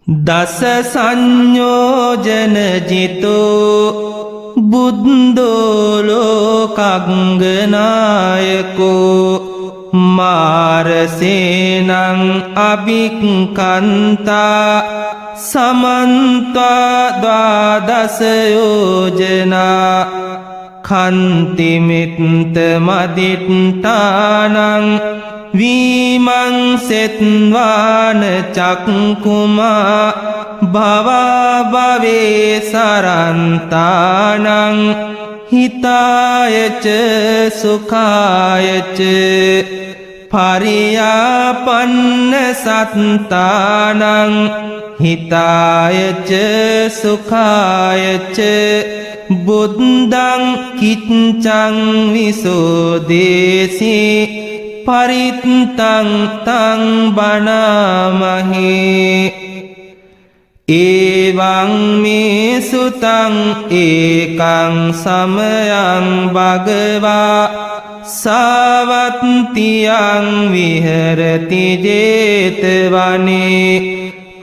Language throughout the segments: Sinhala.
දස සංයෝජන ජිතෝ බුද්ධෝ ලෝකග්ගනායකෝ මාරසේනං අභික්ඛන්තා සමන්තා ද්වාදස යෝජනා කන්තිමිත්ත මදිට්ඨානං විමංසෙත්වාන චක්කුමා භවා භවේ සරන්තානං හිතායච සුඛායච පරියාපන්න සත්තානං හිතායච සුඛායච බුද්ධං කිච්ඡං විසෝදේසී පරිත්තං තං බණාමහේ එවං මේ සුතං ඒකං සමයං භගවා සාවත්තියං විහෙරති ජේතවනේ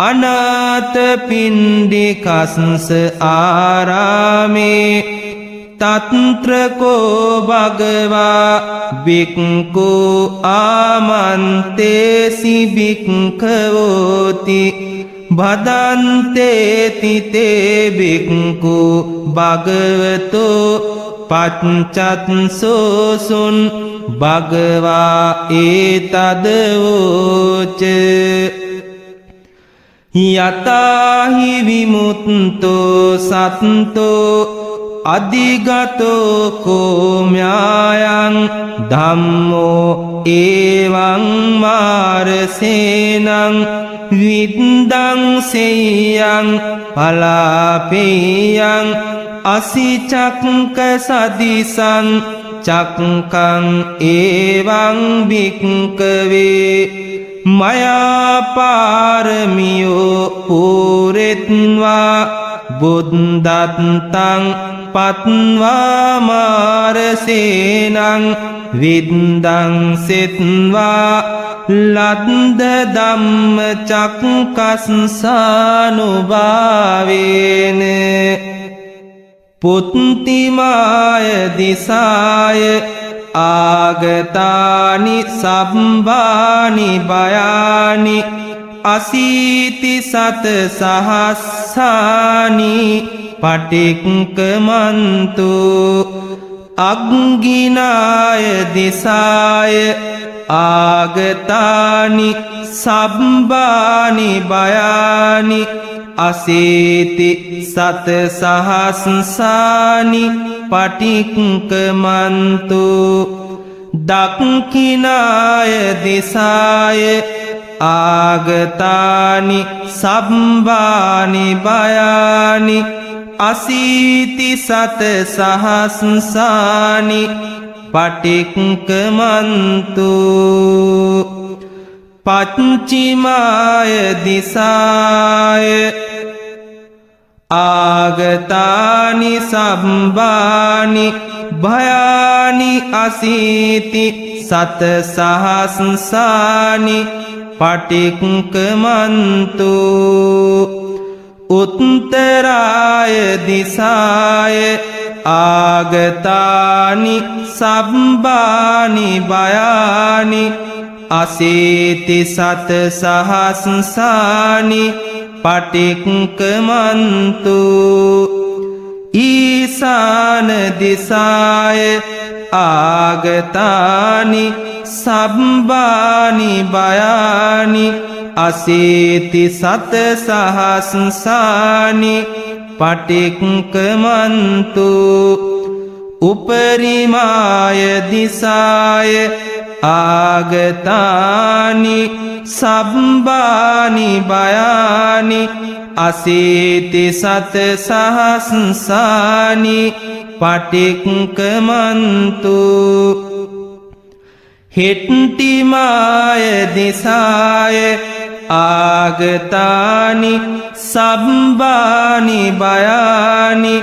අනාථපිණ්ඩිකස්ස ආරාමේ තත්‍රකෝ භගවා භික්ඛු ආමන්තේසි භික්ඛවෝති භදන්තේති තේ භික්ඛු භගවතෝ පච්චත්සෝසුන් භගවා ඒතදවෝච යතාහි විමුක්තෝ සත්තෝ අධිගතෝ කෝම්‍යායං ධම්මෝ එවං මාරසේනං විද්දං සෙය්‍යං පලාපේයං අසිචක්ක සදිසං චක්කං එවං භික්ඛවේ මයා පාරමියෝ පුරෙත්වා බුද්ධත්තං පත්වා මාරසේනං විද්දං සෙත්වා ලද්ද ධම්ම චක්කස්සානුභාවේන පුත්තිමාය දිසාය ආගතානි සම්භානි භයානි අසීති සත සහස්සානි පටික්කමන්තු අග්ගිනාය දිසාය ආගතානි සම්භානි භයානි අසීති සත සහස්සානි පටික්කමන්තු දක්ඛිනාය දිසාය ආගතානි සම්භානි භයානි අසීති සත සහස්සානි පටික්කමන්තු පච්චිමාය දිසාය ආගතානි සම්භානි භයානි අසීති සත සහස්සානි පටික්කමන්තු උත්තරාය දිසාය ආගතානි සම්භානි භයානි අසීති සත සහස්සානි පටික්කමන්තු ඊසාන දිසාය ආගතානි සම්භානි භයානි අසීති සත සහස්සානි පටික්කමන්තු උපරිමාය දිසාය ආගතානි සම්භානි භයානි අසීති සත සහස්සානි පටික්කමන්තු හෙට්ටිමාය දිසාය ආගතානි සම්භානි භයානි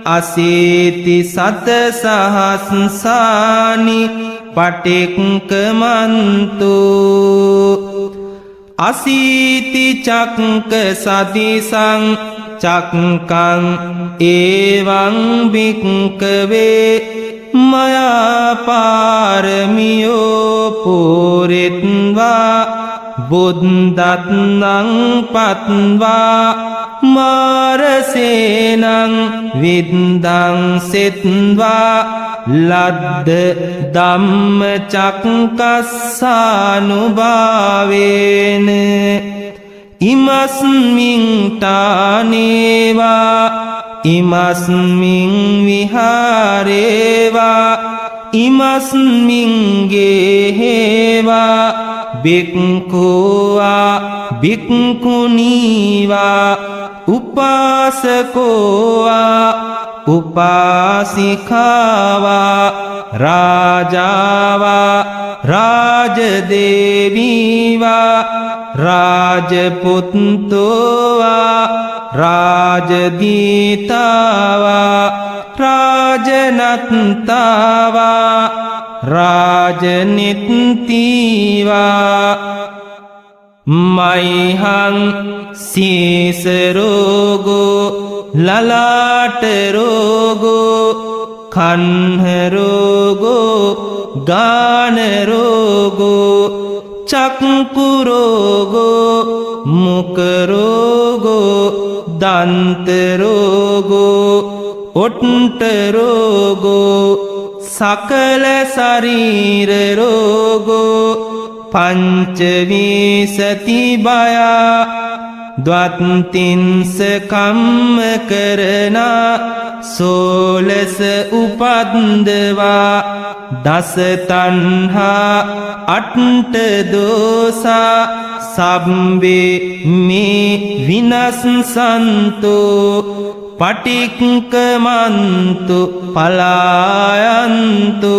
අසීති සත සහස්සානි පටික්කමන්තු අසීති චක්ක සදිසං චක්කං ඒවං භික්ඛවේ මයා පාරමියෝ පුරිත්වා බුද්ධත්නං පත්වා මාරසේනං විද්දං සෙත්වා ලද්ද ධම්ම චක්කස්සානුභාවේන ඉමස්මින් තානේවා ඉමස්මින් විහාරේවා ඉමස්මින් ගේහෙවා බික්ඛුවා බික්ඛුනීවා උපාසකෝවා උපාසිකාවා රාජාවා රාජදේවීවා රාජපුත්තෝවා රාජදීතාවා රාජනත්තාවා රාජනිත්තිවා මයිහං සීසරෝගෝ ලලාටරෝගෝ කන්හරෝගෝ ගානරෝගෝ චක්කුරෝගෝ මුකරෝගෝ දන්තරෝගෝ ඔට්ටරෝගෝ සකල ශරීරරෝගෝ පංචවිසති බයා ද්වත්තින්ස කම්ම කරනා සෝලස උපද්දවා දස තණ්හා අට්ඨ දෝසා සබ්බේ මේ විනස්සන්තු පටික්කමන්තු පලායන්තු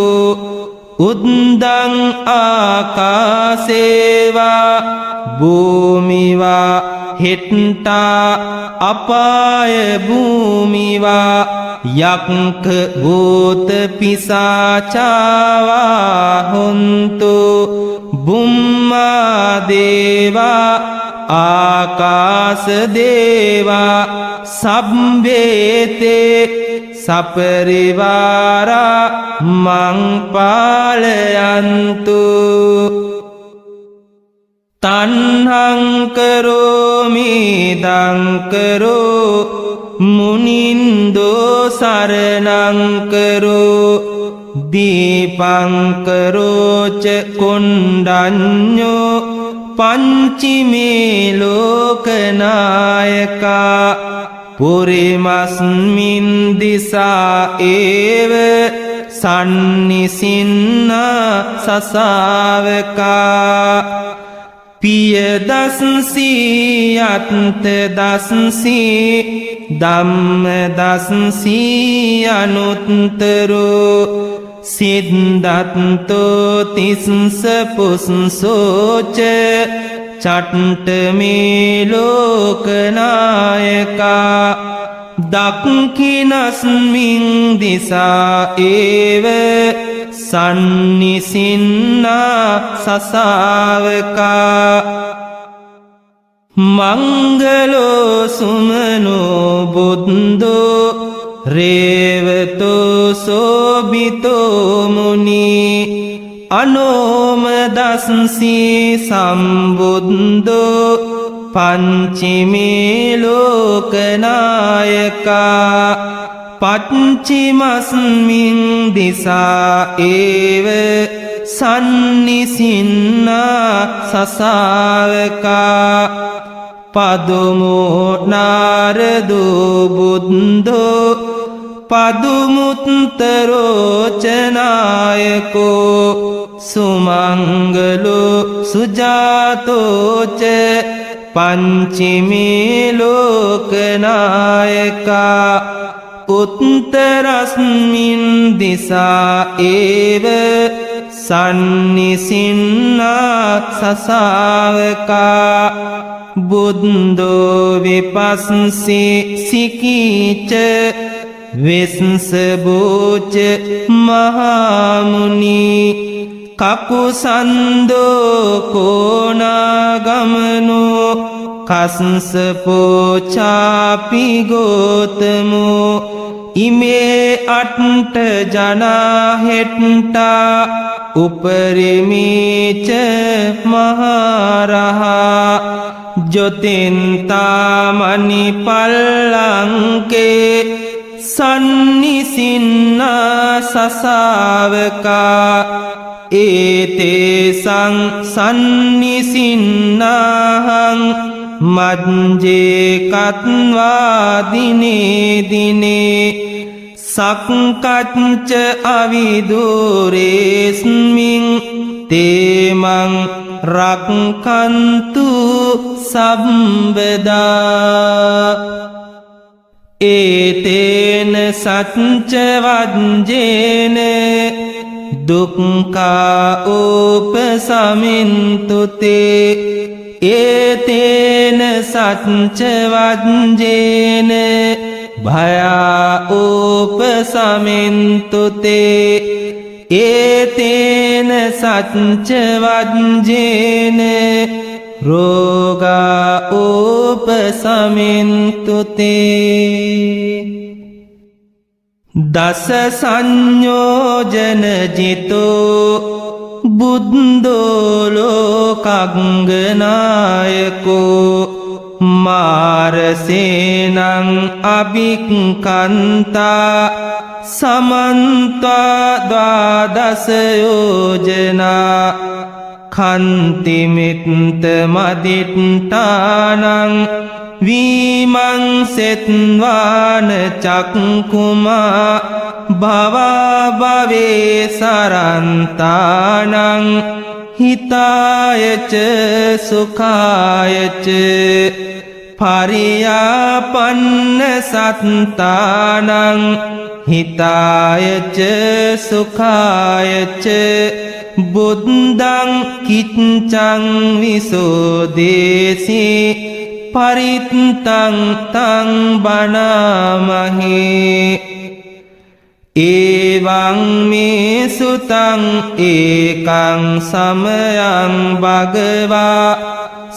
උද්දං ආකාසේවා භූමිවා හිට්ටා අපාය භූමිවා යක්ඛ භූත පිසාචාවා හොන්තු බුම්මා දේවා ආකාස දේවා සබ්බේතේ සපරිවාරා මං පාලයන්තු තණ්හං කරෝමි දංකරෝ මුනින්දෝ සරණං කරෝ දීපං කරෝච කොණ්ඩඤ්ඤෝ පංචිමේ ලෝකනායකා පුරිමස්මින් දිසා ඒව සන්නිසින්නා සසාවකා පිය දස්සී අත්ත දස්සී ධම්ම දස්සී අනුත්තරෝ සිද්ධත්තෝ තිස්ස පුස්සෝච චට්ට මේ ලෝකනායකා දක්ඛිනස්මින් දිසා ඒව සන්නිසින්නා සසාවකා මංගලෝ සුමනෝ බුද්ධෝ රේවතෝ සෝබිතෝ මුනි අනෝම දස්සී සම්බුද්ධෝ පංචිමේ ලෝකනායකා පච්චිමස්මින් දිසා ඒව සන්නිසින්නා සසාවකා පදුමෝ නාරදෝ බුද්ධෝ පදුමුත්තරෝචනායකෝ සුමංගලෝ සුජාතෝච පංචිමේ ලෝකනායකා උත්තරස්මින් දිසා ඒව සන්නිසින්නා සසාවකා බුද්ධෝ විපස්සී සිකීච වෙස්සබෝච මහාමුනි කකුසන්දෝ කෝනාගමනෝ කස්සපෝචාපි ගෝතමෝ ඉමේ අට්ට ජනාහෙට්ටා උපරිමීච මහරහා ජොතින්තාමනි පල්ලංකේ සන්නිසින්නා සසාවකා ඒතේසං සන්නිසින්නාහං මජ්ජේ කත්වා දිනේ දිනේ සක්කච්ච අවිදුරේස්මින් තේමං රක්ඛන්තු සම්බදා ඒතේන සච්ච වජ්ජේන දුක්ඛා උපසමින්තුතේ ඒතේන සච්ච වජ්ජේන භයා උපසමින්තුතේ ඒතේන සච්ච වජ්ජේන රෝගා උපසමින්තුතේ දස සංයෝජන ජිතෝ බුද්ධෝ ලෝකග්ගනායකෝ මාරසේනං අභික්ඛන්තා සමන්තා ද්වාදස යෝජනා කන්තිමිත්ත මදිට්ඨානං විමංසෙත්වාන චක්කුමා භවා භවේ සරන්තානං හිතායච සුඛායච පරියාපන්න සත්තානං හිතායච සුඛායච බුද්ධං කිච්ඡං විසෝදේසී පරිත්තං තං බණාමහේ එවං මේ සුතං ඒකං සමයං භගවා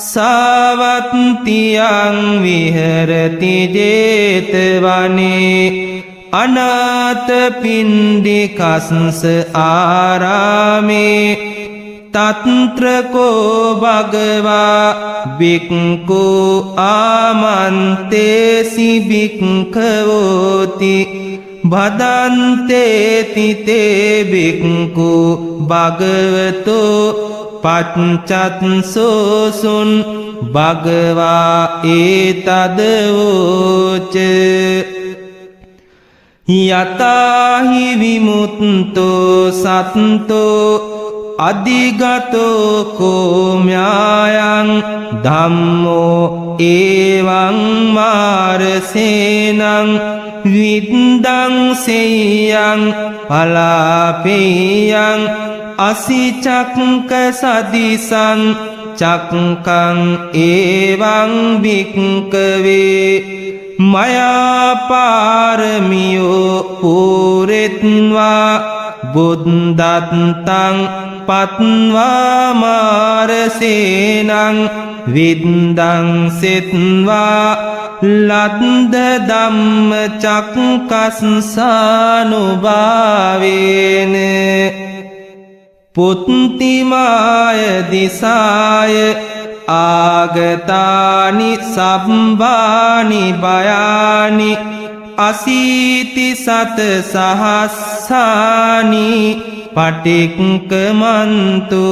සාවත්තියං විහෙරති ජේතවනේ අනාථපිණ්ඩිකස්ස ආරාමේ තත්‍රකෝ භගවා භික්ඛු ආමන්තේසි භික්ඛවෝති භදන්තේති තේ භික්ඛු භගවතෝ පච්චත්සෝසුන් භගවා ඒතදවෝච යතාහි විමුක්තෝ සත්තෝ අධිගතෝ කෝම්‍යායං ධම්මෝ එවං මාරසේනං විද්දං සෙය්‍යං පලාපෙයං අසිචක්ක සදිසං චක්කං එවං භික්ඛවේ මයා පාරමියෝ පූරෙත්වා බුද්ධත්තං පත්වා මාරසේනං විද්දං සෙත්වා ලද්ද ධම්ම චක්කස්සානුභාවේන පුත්තිමාය දිසාය ආගතානි සම්බානි බයානි අසීති සත සහස්සානි පටික්කමන්තු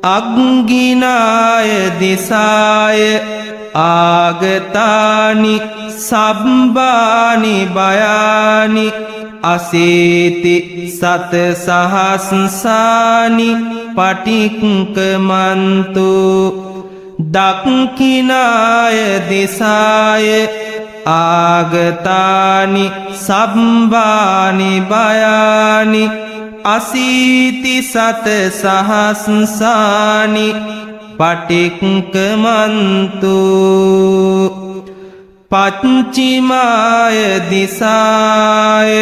අග්ගිනාය දිසාය ආගතානි සම්බානි බයානි අසීති සත සහස්සානි පටික්කමන්තු දක්ඛිනාය දිසාය ආගතානි සම්බානි බයානි අසීති සත සහස්සානි පටික්කමන්තු පච්චිමාය දිසාය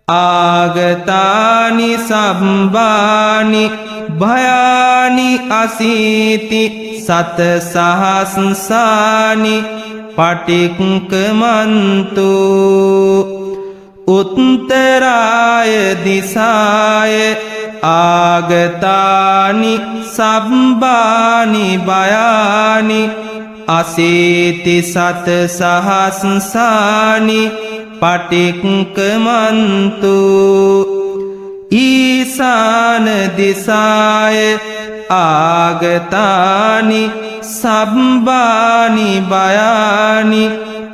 ආගතානි සබ්බානි භයානි අසීති සත සහස්සානි පටික්කමන්තු උත්තරාය දිසාය ආගතානි සබ්බානි භයානි අසීති සත සහස්සානි පටික්කමන්තු ඊසාන දිසාය ආගතානි සබ්බානි භයානි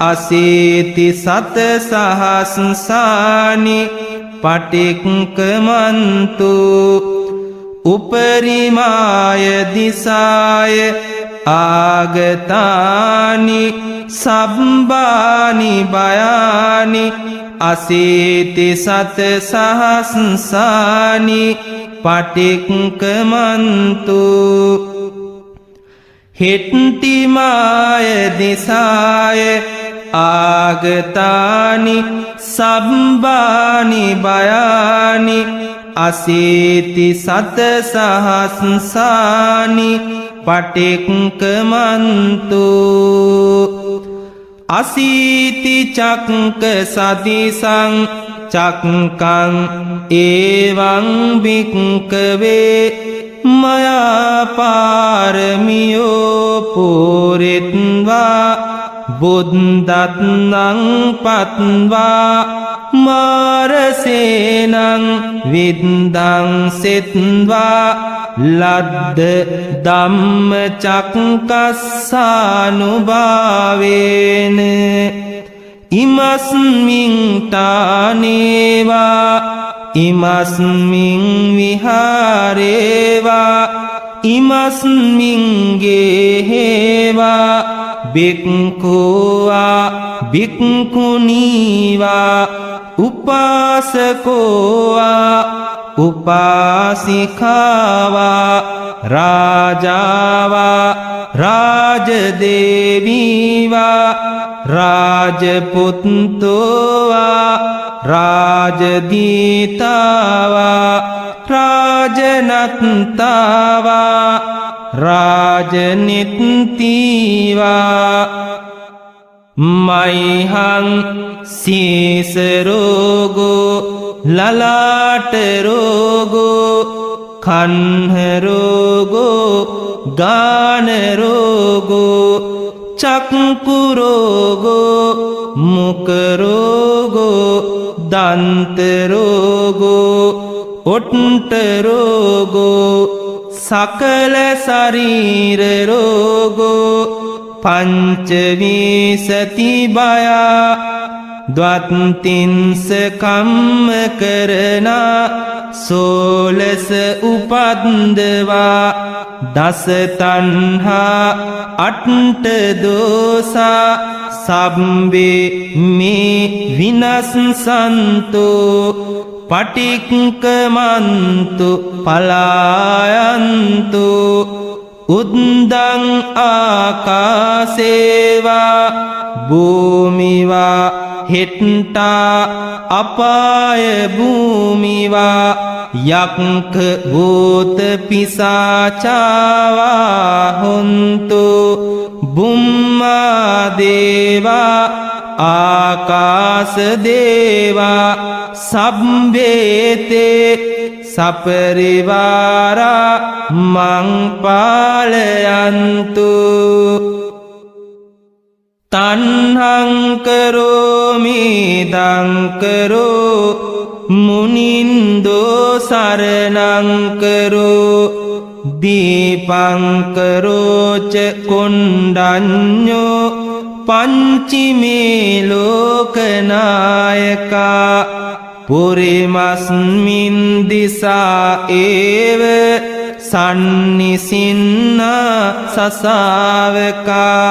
අසීති සත සහස්සානි පටික්කමන්තු උපරිමාය දිසාය ආගතානි සබ්බානි භයානි අසීති සත සහස්සානි පටික්කමන්තු හිට්ටිමාය දිසාය ආගතානි සබ්බානි භයානි අසීති සත සහස්සානි පටික්කමන්තු අසීති චක්ක සදිසං චක්කං ඒවං භික්කවේ මයා පාරමියෝ පුරිත්වා බුද්ධත්නං පත්වා මාරසේනං විද්දං සෙත්වා ලද්ද ධම්ම චක්කස්සානුභාවේන ඉමස්මින් තානේවා ඉමස්මින් විහාරේවා ඉමස්මින් ගේහෙවා බික්ඛුවා බික්ඛුනීවා උපාසකෝවා උපාසිකාවා රාජාවා රාජදේවීවා රාජපුත්තෝවා රාජදීතාවා රාජනත්තාවා රාජනිත්තිවා මයිහං සීසරෝගෝ ලලාටරෝගෝ කන්හරෝගෝ ගානරෝගෝ චක්කුරෝගෝ මුකරෝගෝ දන්තරෝගෝ ඔට්ටරෝගෝ සකල ශරීරරෝගෝ පංචවිසති බයා ද්වත්තින්ස කම්ම කරනා සෝලස උපද්දවා දස තණ්හා අට්ඨ දෝසා සබ්බේ මේ විනස්සන්තෝ පටික්කමන්තු පලායන්තු උද්දං ආකාසේවා භූමිවා හෙට්ටා අපාය භූමිවා යක්ඛ භූත පිසාචාවා හොන්තු බුම්මා දේවා ආකාස දේවා සබ්බේතේ සපරිවාරා මං පාලයන්තු තණ්හං කරෝමි දංකරෝ මුනින්දෝ සරණං කරෝ දීපං කරෝච කොණ්ඩඤ්ඤෝ පංචිමේ ලෝකනායකා පුරිමස්මින් දිසා ඒව සන්නිසින්නා සසාවකා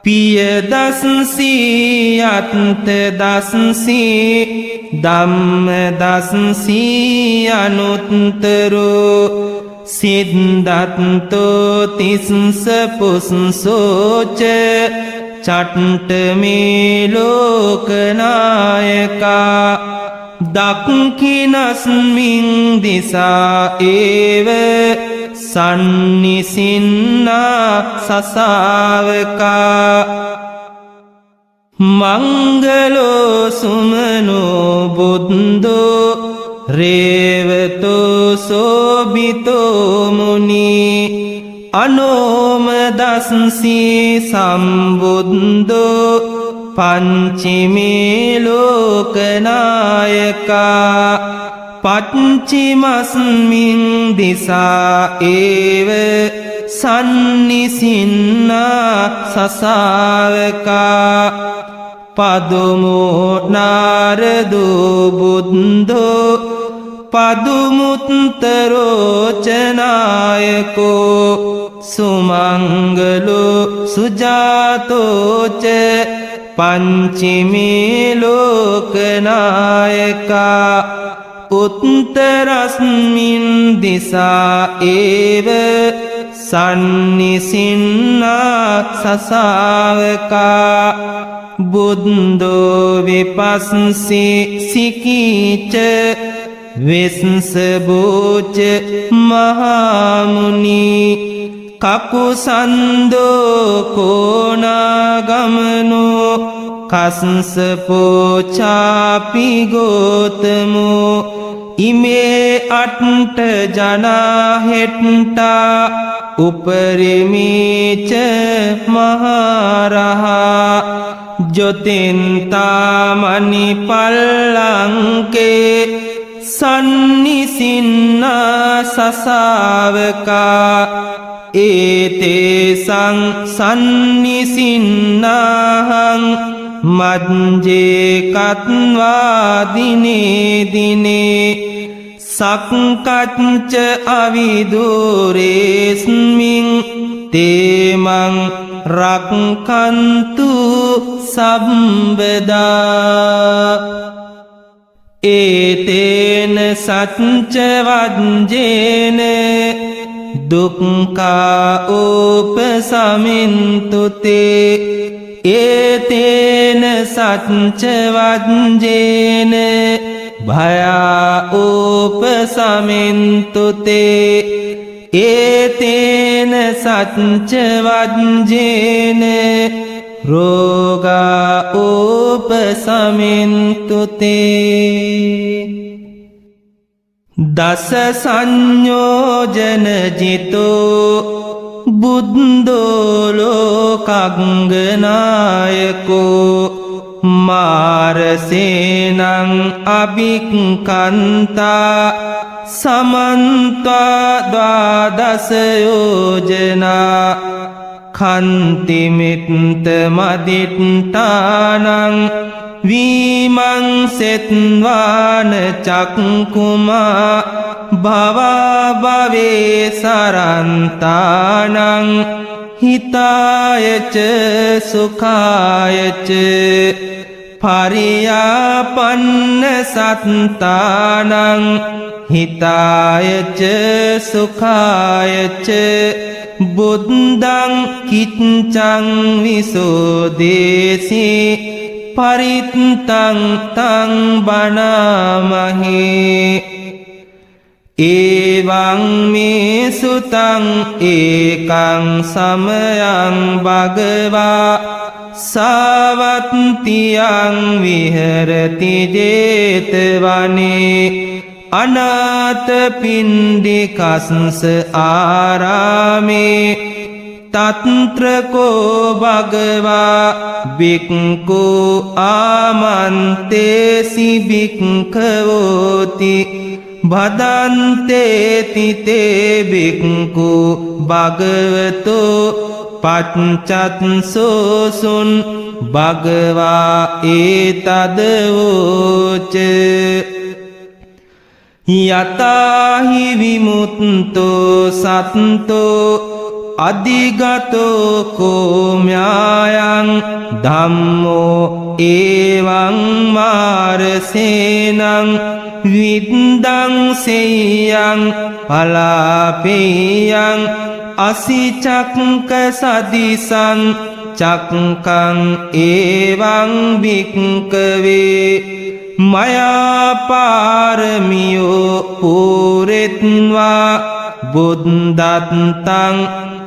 පිය දස්සී අත්ත දස්සී ධම්ම දස්සී අනුත්තරෝ සිද්ධත්තෝ තිස්ස පුස්සෝච චට්ට මේ ලෝකනායකා දක්ඛිනස්මින් දිසා ඒව සන්නිසින්නා සසාවකා මංගලෝ සුමනෝ බුද්ධෝ රේවතෝ සෝබිතෝ මුනි අනෝම දස්සී සම්බුද්ධෝ පංචමේ ලෝකනායකා පච්චිමස්මින් දිසා ඒව සන්නිසින්නා සසාවකා පදුමෝ නාරදෝ බුද්ධෝ පදුමුත්තරෝචනායකෝ සුමංගලෝ සුජාතෝච පංචමේ ලෝකනායකා උත්තරස්මින් දිසා ඒව සන්නිසින්නා සසාවකා බුද්ධෝ විපස්සී සිකීච වෙස්සබෝච මහාමුනි කකුසන්දෝ කෝනාගමනෝ කස්සපෝචාපි ගෝතමෝ ඉමේ අට්ට ජනාහෙට්ටා උපරිමීච මහරහා ජොතින්තාමනි පල්ලංකේ සන්නිසින්නා සසාවකා ඒතේසං සන්නිසින්නාහං මජ්ජේ කත්වා දිනේ දිනේ සක්කච්ච අවිදුරේස්මින් තේමං රක්කන්තු සම්බදා ඒතේන සච්ච වජ්ජේන දුක්ඛා උපසමින්තුතේ ඒතේන සච්ච වජ්ජේන භයා උපසමින්තුතේ ඒතේන සච්ච වජ්ජේන රෝගා උපසමින්තුතේ දස සංයෝජන ජිතෝ බුද්ධෝ ලෝකග්ගනායකෝ මාරසේනං අභික්ඛන්තා සමන්තා ද්වාදස යෝජනා කන්තිමිත්ත මදිට්ඨානං වීමං සෙත්වාන චක්කුමා භවා භවේ සරන්තානං හිතායච සුඛායච පරියාපන්න සත්තානං හිතායච සුඛායච බුද්ධං කිච්ඡං විසෝදේසී පරිත්තං තං බණාමහේ එවං මේ සුතං ඒකං සමයං භගවා සාවත්තියං විහෙරති ජේතවනේ අනාථ පිණ්ඩිකස්ස ආරාමේ තත්ත්‍රකෝ භගවා භික්ඛු ආමන්තේසි භික්ඛවෝති භදන්තේති තේ භික්ඛු භගවතෝ පච්චත්සෝසුන් භගවා ඒතදවෝච යතාහි විමුක්තෝ සත්තෝ අධිගතෝ කෝම්‍යායං ධම්මෝ එවං මාරසේනං විද්දං සෙය්‍යං පලාපේයං අසිචක්ක සදිසං චක්කං එවං භික්ඛවේ මයා පාරමියෝ පූරෙත්වා බුද්ධත්තං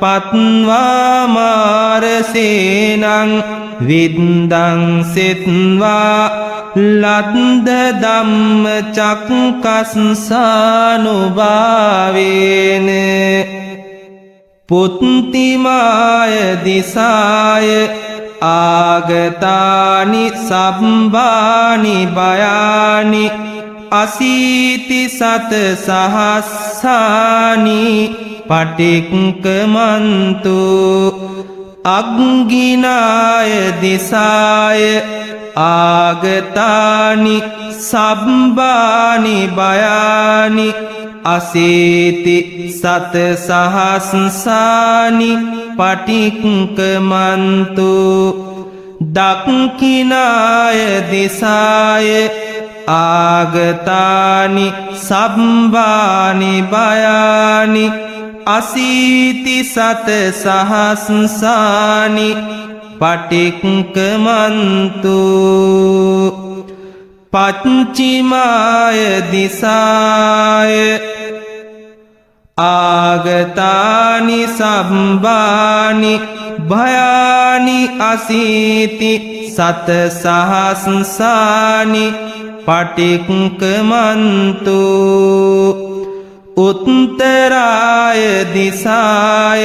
පත්වා මාරසේනං විද්දං සෙත්වා ලද්ද ධම්ම චක්කස්සානුභාවේන පුත්තිමාය දිසාය ආගතානි සබ්බානි බයානි අසීති සත සහස්සානි පටික්කමන්තු අග්ගිනාය දිසාය ආගතානි සබ්බානි බයානි අසීති සත සහස්සානි පටික්කමන්තු දක්ඛිනාය දිසාය ආගතානි සබ්බානි බයානි අසීති සත සහස්සානි පටික්කමන්තු පච්චිමාය දිසාය ආගතානි සබ්බානි භයානි අසීති සත සහස්සානි පටික්කමන්තු උත්තරාය දිසාය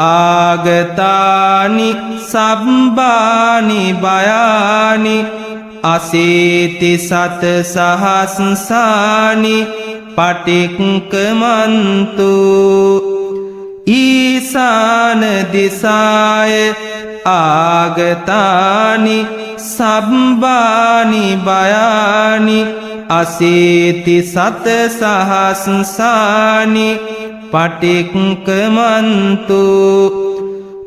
ආගතානි සබ්බානි භයානි අසීති සත සහස්සානි පටික්කමන්තු ඊසාන දිසාය ආගතානි සබ්බානි භයානි අසීති සත සහස්සානි පටික්කමන්තු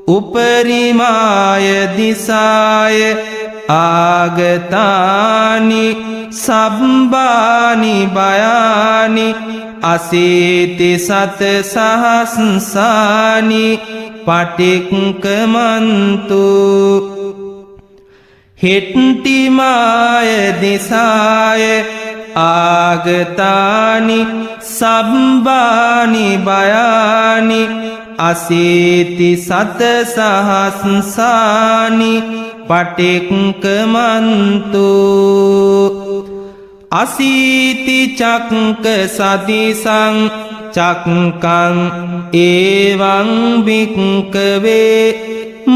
උපරිමාය දිසාය ආගතානි සබ්බානි භයානි අසීති සත සහස්සානි පටික්කමන්තු හෙට්ටිමාය දිසාය ආගතානි සබ්බානි භයානි අසීති සත සහස්සානි පටික්කමන්තු අසීති චක්ක සදිසං චක්කං ඒවං භික්කවේ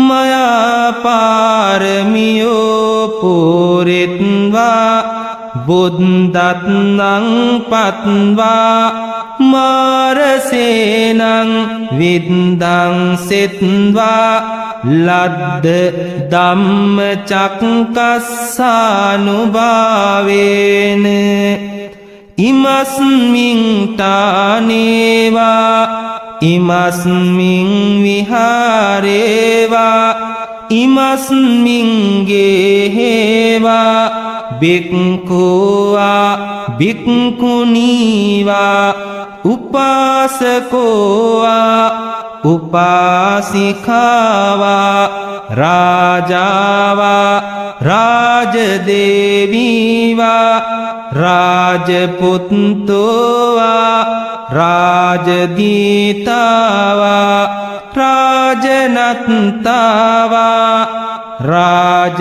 මයා පාරමියෝ පූරෙත්වා බුද්ධත්නං පත්වා මාරසේනං විද්දං සෙත්වා ලද්ද ධම්ම චක්කස්සානුභාවේන ඉමස්මින් තානේවා ඉමස්මින් විහාරේවා ඉමස්මින් ගේහෙවා බික්ඛුවා බික්ඛුනීවා උපාසකෝවා උපාසිකාවා රාජාවා රාජදේවීවා රාජපුත්තෝවා රාජදීතාවා රාජනත්තාවා රාජනිත්තිවා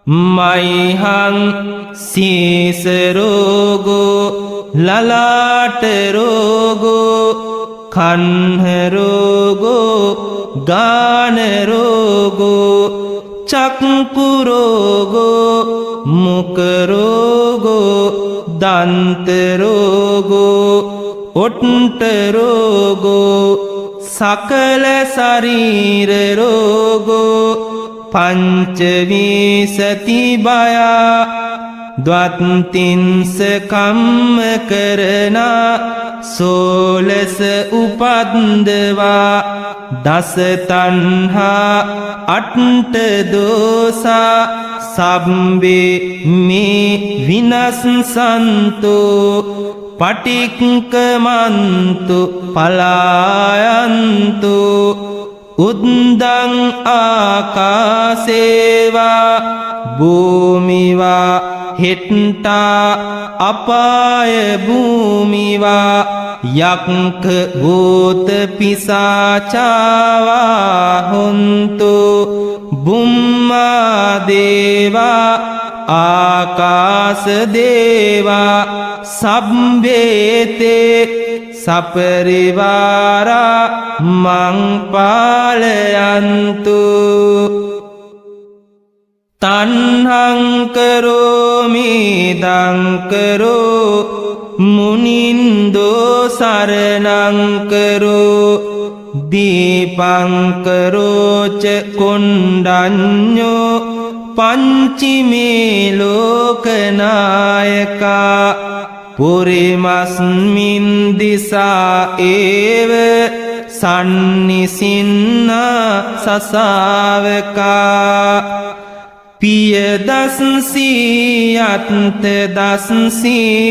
මයිහං සීසරෝගෝ ලලාටරෝගෝ කන්හරෝගෝ ගානරෝගෝ චක්කුරෝගෝ මුකරෝගෝ දන්තරෝගෝ ඔට්ටරෝගෝ සකල ශරීරරෝගෝ පංචවිසති බයා ද්වත්තින්ස කම්ම කරනා සෝලස උපද්දවා දස තණ්හා අට්ඨ දෝසා සම්බේ මේ විනස්සන්තෝ පටික්කමන්තු පලායන්තු උද්දං ආකාසේවා භූමිවා හෙට්ටා අපාය භූමිවා යක්ඛ භූත පිසාචාවා හොන්තු බුම්මා දේවා ආකාස දේවා සබ්බේතේ සපරිවාරා මං පාලයන්තු තණ්හං කරෝමි දංකරෝ මුනින්දෝ සරණං කරෝ දීපං කරෝච කොණ්ඩඤ්ඤෝ පංචිමේ ලෝකනායකා පුරිමස්මින් දිසා ඒව සන්නිසින්නා සසාවකා පිය දස්සී අත්ත දස්සී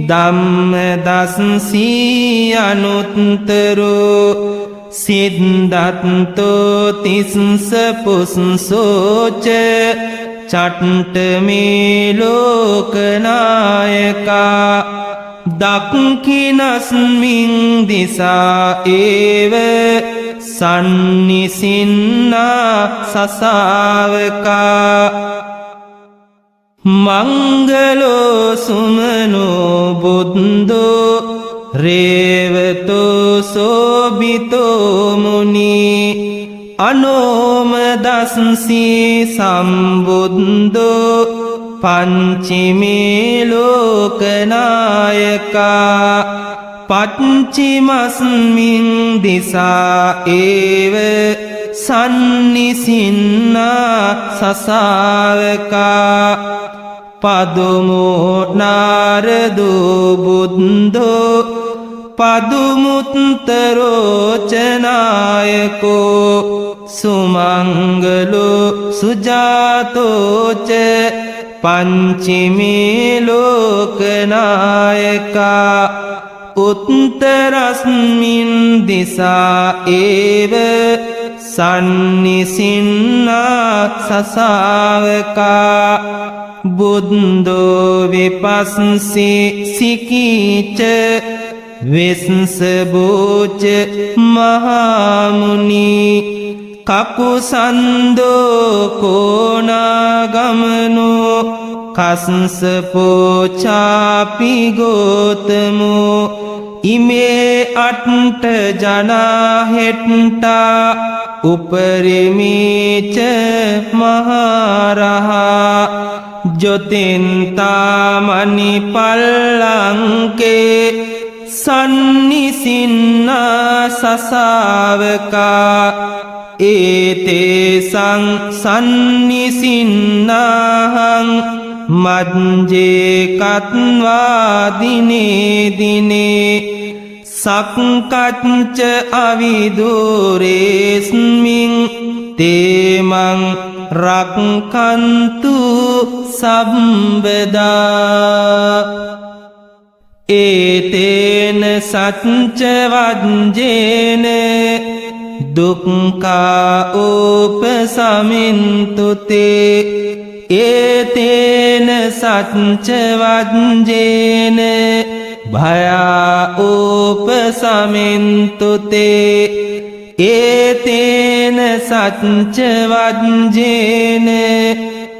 ධම්ම දස්සී අනුත්තරෝ සිද්ධත්තෝ තිස්ස පුස්සෝච චට්ට මේ ලෝකනායකා දක්ඛිනස්මින් දිසා ඒව සන්නිසින්නා සසාවකා මංගලෝ සුමනෝ බුද්ධෝ රේවතෝ සෝබිතෝ මුනි අනෝම දස්සී සම්බුද්ධෝ පංචිමේ ලෝකනායකා පච්චිමස්මින් දිසා ඒව සන්නිසින්නා සසාවකා පදුමෝ නාරදෝ බුද්ධෝ පදුමුත්තරෝචනායකෝ සුමංගලෝ සුජාතෝච පංචිමේ ලෝකනායකා උත්තරස්මින් දිසා ඒව සන්නිසින්නා සසාවකා බුද්ධෝ විපස්සී සිකීච විස්සබෝච මහාමුනි කකුසන්දෝ කෝනාගමනෝ කස්සපෝචාපි ගෝතමෝ ඉමේ අට්ට ජනා හෙට්ටා උපරිමීච මහරහා ජොතින්තාමනි පල්ලංකේ සන්නිසින්නා සසාවකා ඒතේසං සන්නිසින්නාහං මජ්ජේ කත්වා දිනේ දිනේ සක්කච්ච අවිදුරේස්මින් තේමං රක්කන්තු සම්බදා ඒතේන සච්ච වජ්ජේන දුක්ඛා උපසමින්තුතේ ඒතේන සච්ච වජ්ජේන භයා උපසමින්තුතේ ඒතේන සච්ච වජ්ජේන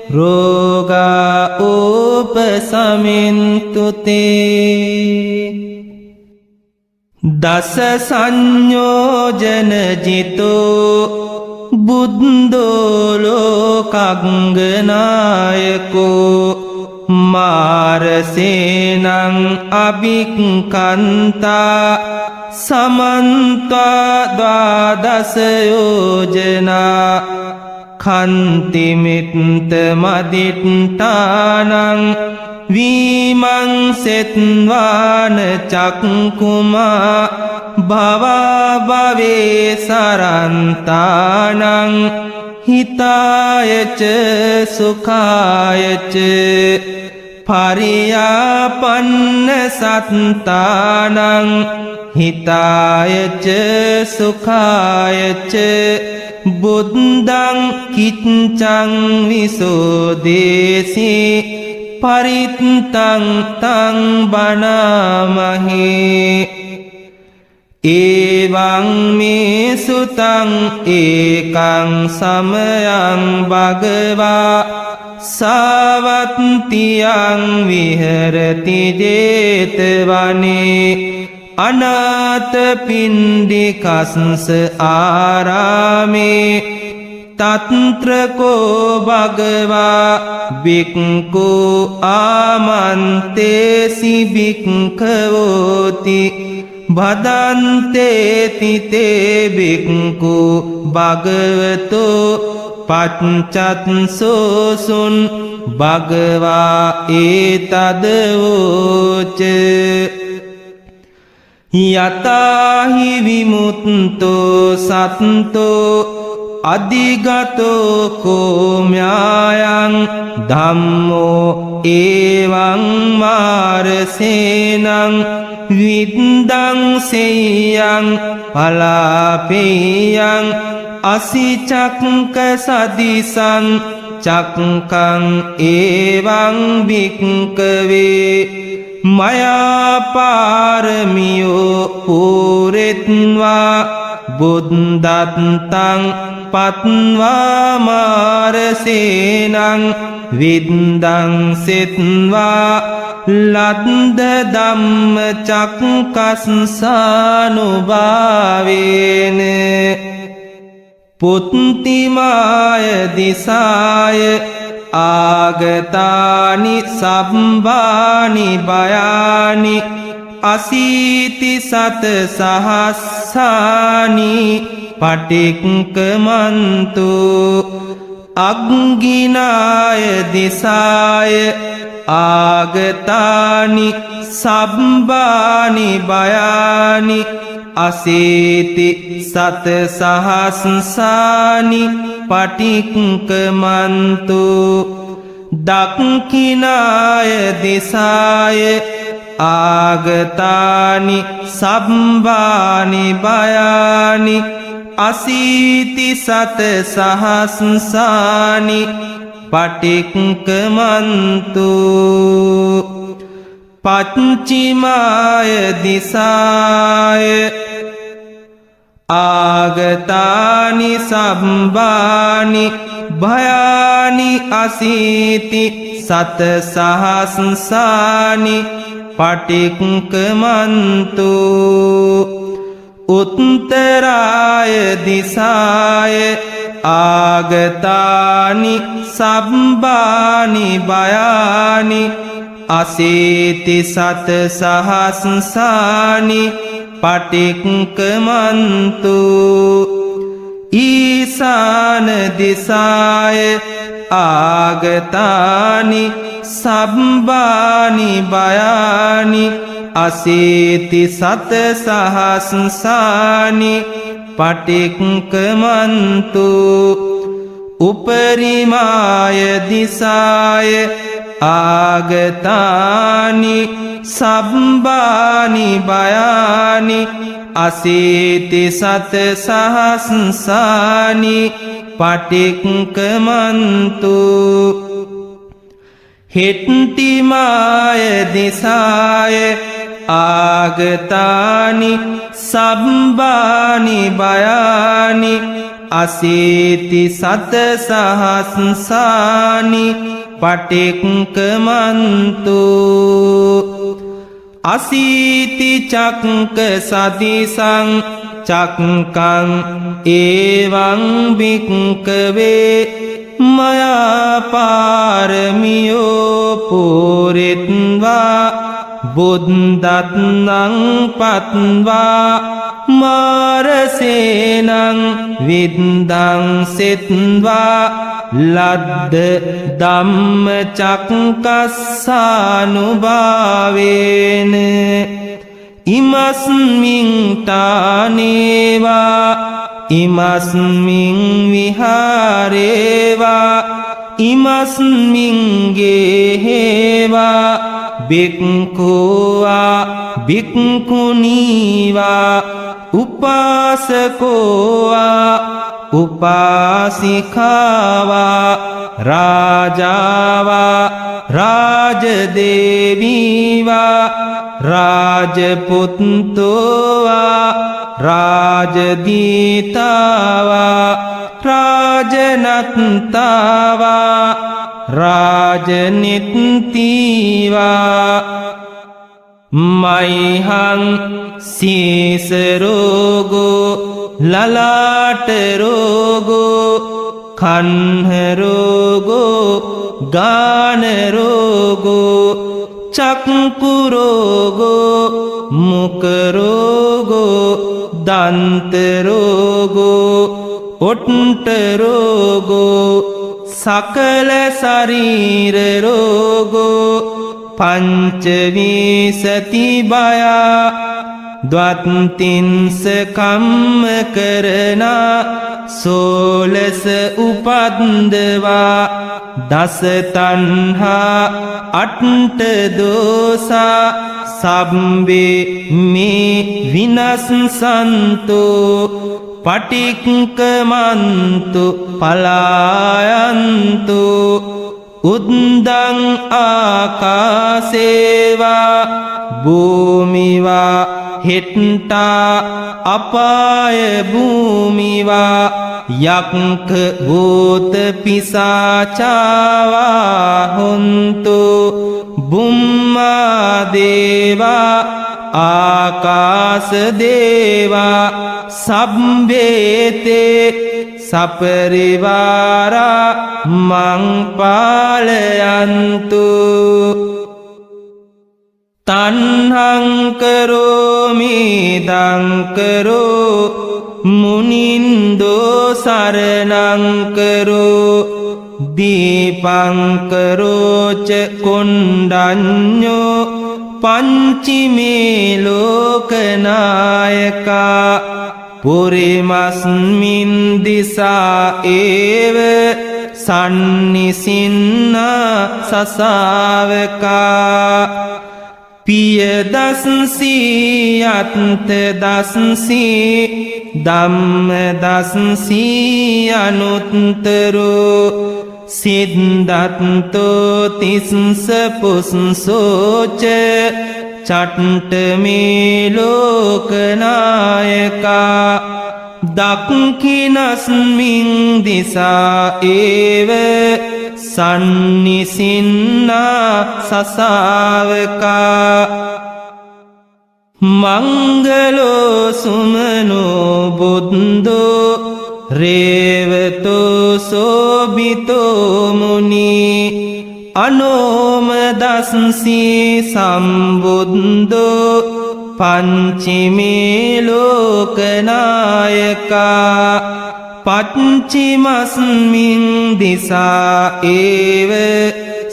රෝගා උපසමින්තුතේ දස සංයෝජන ජිතෝ බුද්ධෝ ලෝකග්ගනායකෝ මාරසේනං අභික්ඛන්තා සමන්තා ද්වාදස යෝජනා කන්තිමිත්ත මදිට්ඨානං වීමං සෙත්වාන චක්කුමා භවා භවේ සරන්තානං හිතායච සුඛායච පරියාපන්න සත්තානං හිතායච සුඛායච බුද්ධං කිච්ඡං විසෝදේසි පරිත්තං තං බණාමහේ එවං මේ සුතං ඒකං සමයං භගවා සාවත්තියං විහෙරති ජේතවනේ අනාථපිණ්ඩිකස්ස ආරාමේ තත්‍රකෝ භගවා භික්ඛු ආමන්තේසි භික්ඛවෝති භදන්තේති තේ භික්ඛු භගවතෝ පච්චත්සෝසුන් භගවා ඒතදවෝච යතාහි විමුත්තෝ සත්තෝ අධිගතෝ කෝම්‍යායං ධම්මෝ එවං මාරසේනං විද්දං සෙය්‍යං පලාපේයං අසිචක්ක සදිසං චක්කං එවං භික්ඛවේ මයා පාරමියෝ පුරෙත්වා බුද්ධත්තං පත්වා මාරසේනං විද්දං සෙත්වා ලද්ද ධම්ම චක්කස්සානුභාවේන පුත්තිමාය දිසාය ආගතානි සම්බානි බයානි අසීති සත සහස්සානි පටික්කමන්තු අග්ගිනාය දිසාය ආගතානි සම්බානි බයානි අසීති සත සහස්සානි පටික්කමන්තු දක්ඛිනාය දිසාය ආගතානි සම්බානි බයානි අසීති සත සහස්සානි පටික්කමන්තු පච්චිමාය දිසාය ආගතානි සම්බානි භයානි අසීති සත සහස්සානි පටික්කමන්තු උත්තරාය දිසාය ආගතානි සම්බානි බයානි අසීති සත සහස්සානි පටික්කමන්තු ඊසාන දිසාය ආගතානි සම්බානි බයානි අසීති සත සහස්සානි පටික්කමන්තු උපරිමාය දිසාය ආගතානි සම්බානි බයානි අසීති සත සහස්සානි පටික්කමන්තු හෙට්ටිමාය දිසාය ආගතානි සම්බානි බයානි අසීති සත සහස්සානි පටික්කමන්තු අසීති චක්ක සදිසං චක්කං එවං භික්ඛවේ මයා පාරමියෝ පුරෙත්වා බුද්ධත්නං පත්වා මාරසේනං විද්දං සෙත්වා ලද්ද ධම්ම චක්කස්සානුභාවේන ඉමස්මින් තානේවා ඉමස්මින් විහාරේවා ඉමස්මින් ගේහෙවා බික්ඛුවා බික්ඛුනීවා උපාසකෝවා උපාසිකාවා රාජාවා රාජදේවීවා රාජපුත්තෝවා රාජදීතාවා රාජනත්තාවා රාජනිත්තිවා මයිහං සීසරෝගෝ ලලාටරෝගෝ කන්හරෝගෝ ගානරෝගෝ චක්කුරෝගෝ මුකරෝගෝ දන්තරෝගෝ ඔට්ටරෝගෝ සකල ශරීරරෝගෝ පංචවිසති බයා ද්වත්තින්ස කම්ම කරනා සෝලස උපද්දවා දස තණ්හා අට්ඨ දෝසා සබ්බේ මේ විනස්සන්තු පටික්කමන්තු පලායන්තු උද්දං ආකාසේවා භූමිවා හෙට්ටා අපාය භූමිවා යක්ඛ භූත පිසාචාවා හොන්තු බුම්මා දේවා ආකාස දේවා සබ්බේතේ සපරිවාරා මං පාලයන්තු තණ්හං කරෝමි දංකරෝ මුනින්දෝ සරණං කරෝ දීපං කරෝච කොණ්ඩඤ්ඤෝ පංචිමේ ලෝකනායකා පුරිමස්මින් දිසා ඒව සන්නිසින්නා සසාවකා පිය දස්සී අත්ත දස්සී ධම්ම දස්සී අනුත්තරෝ සිද්ධත්තෝ තිස්ස පුස්සෝච චට්ට මේ ලෝකනායකා දක්ඛිනස්මින් දිසා ඒව සන්නිසින්නා සසාවකා මංගලෝ සුමනෝ බුද්ධෝ රේවතෝ සෝබිතෝ මුනි අනෝම දස්සී සම්බුද්ධෝ පංචිමේ ලෝකනායකා පච්චිමස්මින් දිසා ඒව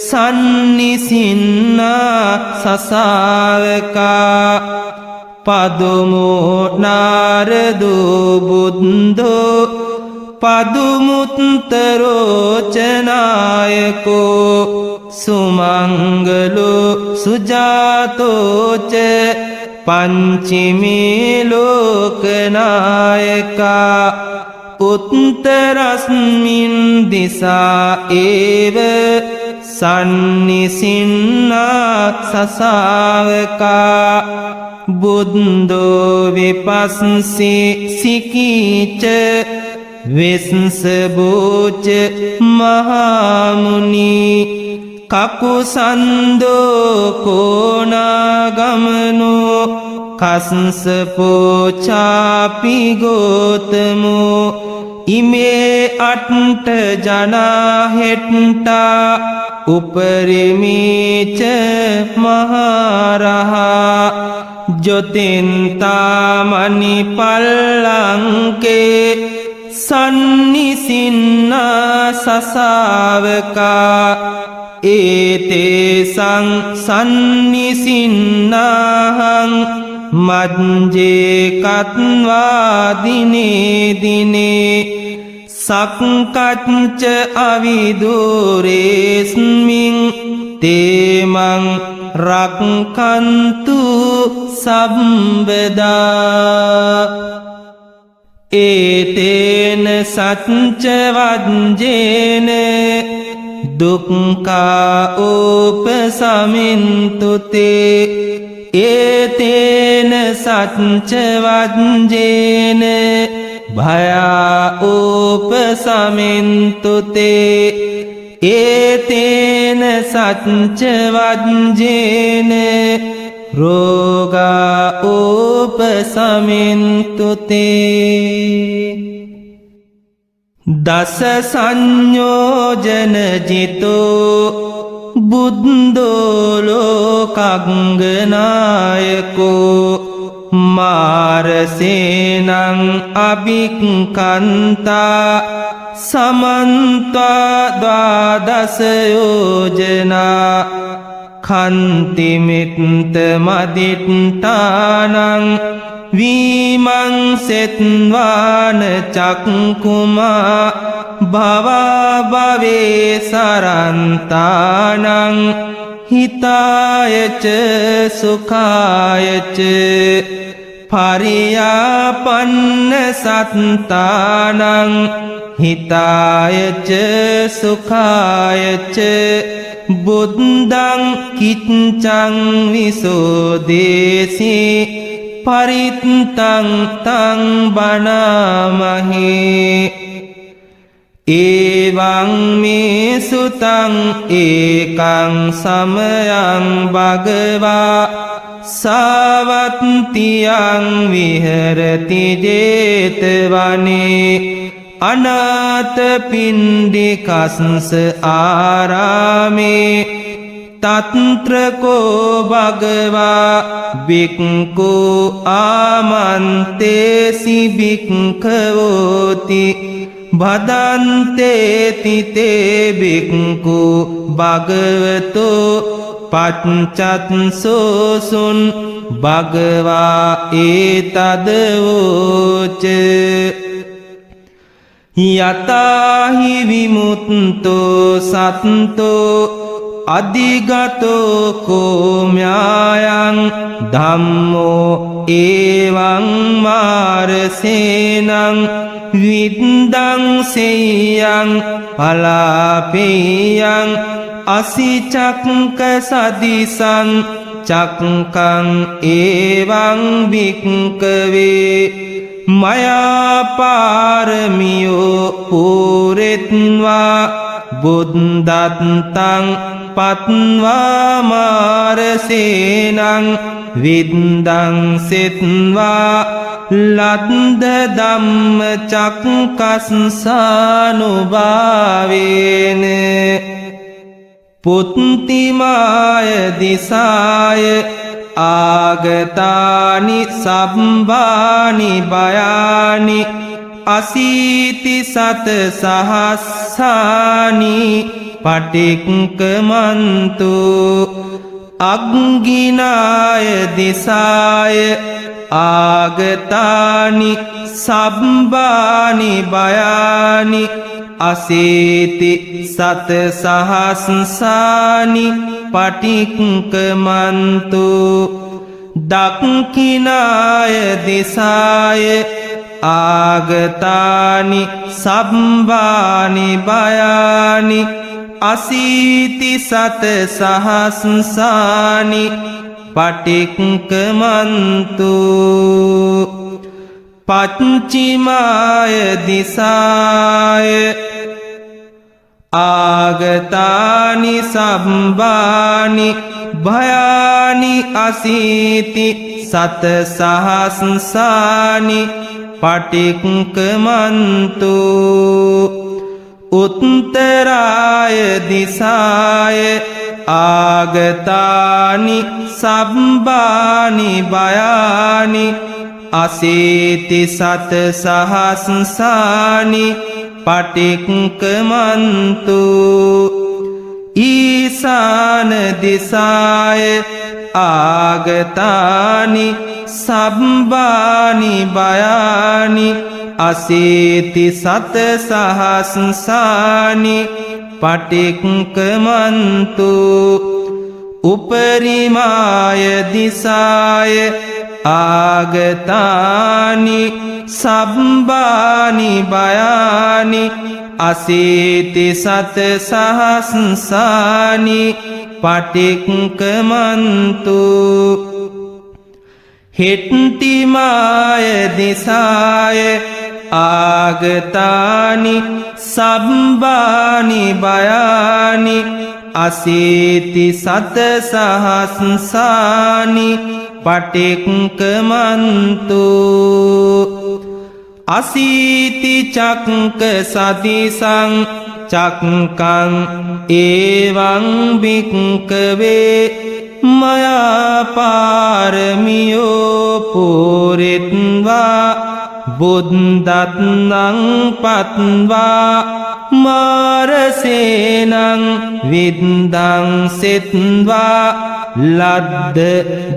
සන්නිසින්නා සසාවකා පදුමෝ නාරදෝ බුද්ධෝ පදුමුත්තරෝචනායකෝ සුමංගලෝ සුජාතෝච පංචිමේ ලෝකනායකා උත්තරස්මින් දිසා ඒව සන්නිසින්නා සසාවකා බුද්ධෝ විපස්සී සිකීච විස්සබෝච මහාමුනි කකුසන්දෝ කෝනාගමනෝ කස්සපෝචාපි ගෝතමෝ ඉමේ අට්ඨ ජනා හෙට්ටා උපරිමීච මහරහා ජොතින්තාමනි පල්ලංකේ සන්නිසින්නා සසාවකා ඒතේසං සන්නිසින්නාහං මජ්ජේ කත්වා දිනේ දිනේ සක්කච්ච අවිදුරේස්මින් තේමං රක්ඛන්තු සම්බදා ඒතේන සච්ච වජ්ජේන දුක්ඛා උපසමින්තු තේ ඒතේන සච්ච වජ්ජේන භයා උපසමින්තු තේ ඒතේන සච්ච වජ්ජේන රෝගා උපසමින්තු තේ දස සංයෝජන ජිතෝ බුද්ධෝ ලෝකග්ගනායකෝ මාරසේනං අභික්ඛන්තා සමන්තා ද්වාදස යෝජනා කන්තිමිත්ත මදිට්ඨානං විමංසෙත්වාන චක්කුමා භවා භවේ සරන්තානං හිතායච සුඛායච පරියාපන්න සත්තානං හිතායච සුඛායච බුද්ධං කිච්ඡං විසෝදේසී පරිත්තං තං බණාමහේ එවං මේ සුතං ඒකං සමයං භගවා සාවත්තියං විහෙරති ජේතවනේ අනාථපිණ්ඩිකස්ස ආරාමේ තත්‍රකෝ භගවා භික්ඛු ආමන්තේසි භික්ඛවෝති භදන්තේති තේ භික්ඛු භගවතෝ පච්චත්සෝසුන් භගවා ඒතදවෝච යතාහි විමුක්තෝ සත්තෝ අධිගතෝ කෝම්‍යායං ධම්මෝ එවං මාරසේනං විද්දං සෙය්‍යං පලාපේයං අසිචක්ක සදිසං චක්කං එවං භික්ඛවේ මයා පාරමියෝ පුරෙත්වා බුද්ධත්තං පත්වා මාරසේනං විද්දං සෙත්වා ලද්ද ධම්ම චක්කස්සානුභාවේන පුත්තිමාය දිසාය ආගතානි සම්බානි බයානි අසීති සත සහස්සානි පටික්කමන්තු අග්ගිනාය දිසාය ආගතානි සම්බානි බයානි අසීති සත සහස්සානි පටික්කමන්තු දක්ඛිනාය දිසාය ආගතානි සම්බානි බයානි අසීති සත සහස්සානි පටික්කමන්තු පච්චිමාය දිසාය ආගතානි සම්බානි භයානි අසීති සත සහස්සානි පටික්කමන්තු උත්තරාය දිසාය ආගතානි සම්බානි බයානි අසීති සත සහස්සානි පටික්කමන්තු ඊසාන දිසාය ආගතානි සම්බානි බයානි අසීති සත සහස්සානි පටික්කමන්තු उपरिमाय दिशाय आगतानि सब्बानि भयानि अशीति शतसहस्राणि पटिक्कमन्तु हिट्टिमाय दिशाय आगतानि सब्बानि भयानि अशीति शतसहस्राणि पटिक्कमन्तु अशीति चक्क सदिशं चक्कं एवं भिक्खवे मया पारमियो पूरित्वा बुद्धत्नं पत्वा मारसेनं विद्धं सित्वा लद्द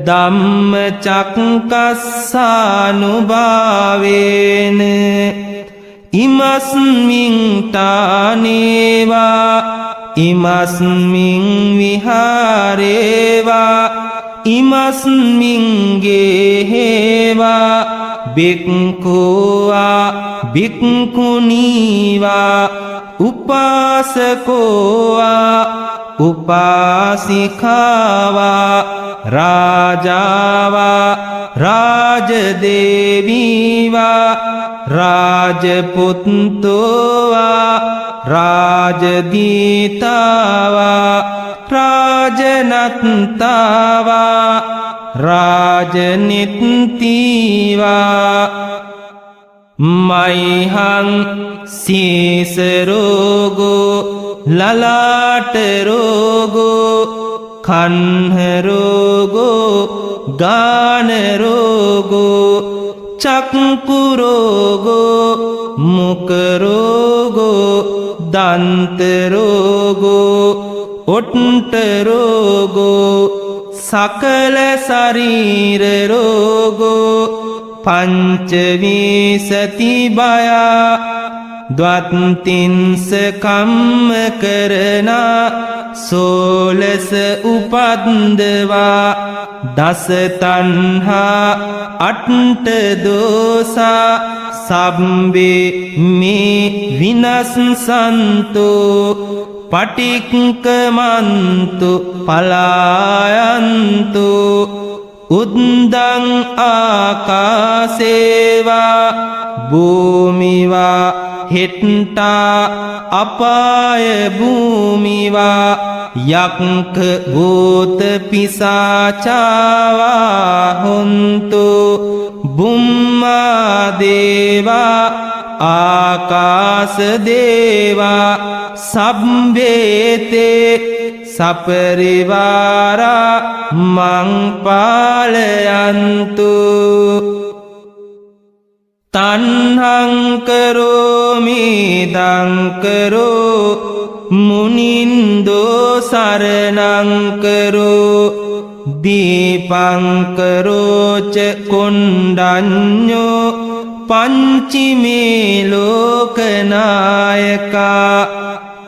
धम्मचक्कस्सानुभावेन इमस्मिन् तानेवा इमस्मिन् विहारे वा इमस्मिन् गेहे वा भिक्खु वा भिक्खुनी वा उपासको वा उपासिका वा राजा वा राजदेवी वा राजपुत्रो वा राजदीता वा राजनत्ता वा राजनीति वा मह्यं शीर्षरोगो ललाटरोगो खण्डरोगो गानरोगो चक्षुरोगो मुखरोगो दन्तरोगो ओठरोगो सकल शरीर रोगो पंचविंशति भया द्वात्रिंश कर्म करना 16 उपद्रवा 10 तन्हा 8 दोषा सब्बे में विनश्यन्तो पटिक्कमन्तु पलायन्तु उद्दं आकाशे वा भूमि वा हिट्टा अपाय भूमि वा यक्ख भूत पिशाचा वा हुन्तु बुम्मा देवा आकाश देवा सब्बेते सपरिवारा मं पालयन्तु तन्हं करोमि दं करो मुनिन्दो शरणं करो दीपं करो च कुण्डन्यो पंचमे लोकनायका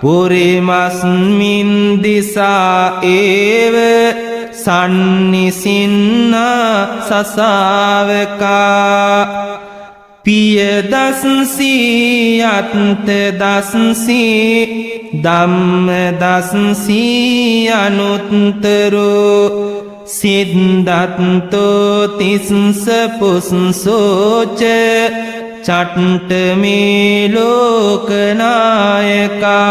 पुरीमस्मिन् दिशा एव सन्निसिन्ना ससावका पियदंसि अन्तदंसि धम्मदंसि अनुत्तरो सिद्धन्तो तिस्स पुंसो च चट्टमे लोकनायका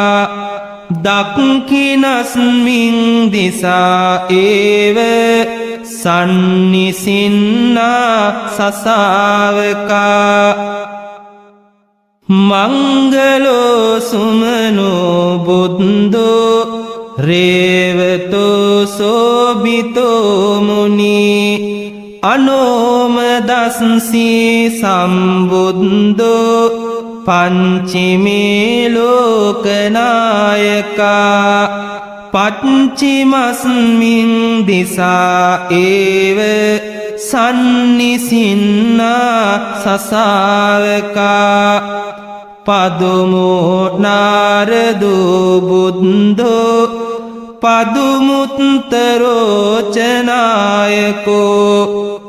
दक्षिणस्मिन् दिशा एव सन्निसिन्ना ससावका मंगलो सुमनो बुद्धो रेवतो शोभितो मुनि अनोमदंसि सम्बुद्धो पंचमे लोकनायका पश्चिमस्मिन् दिशा एव सन्निसिन्ना ससावका पदुमो नारदो बुद्धो පදුමුත්තරෝචනායකෝ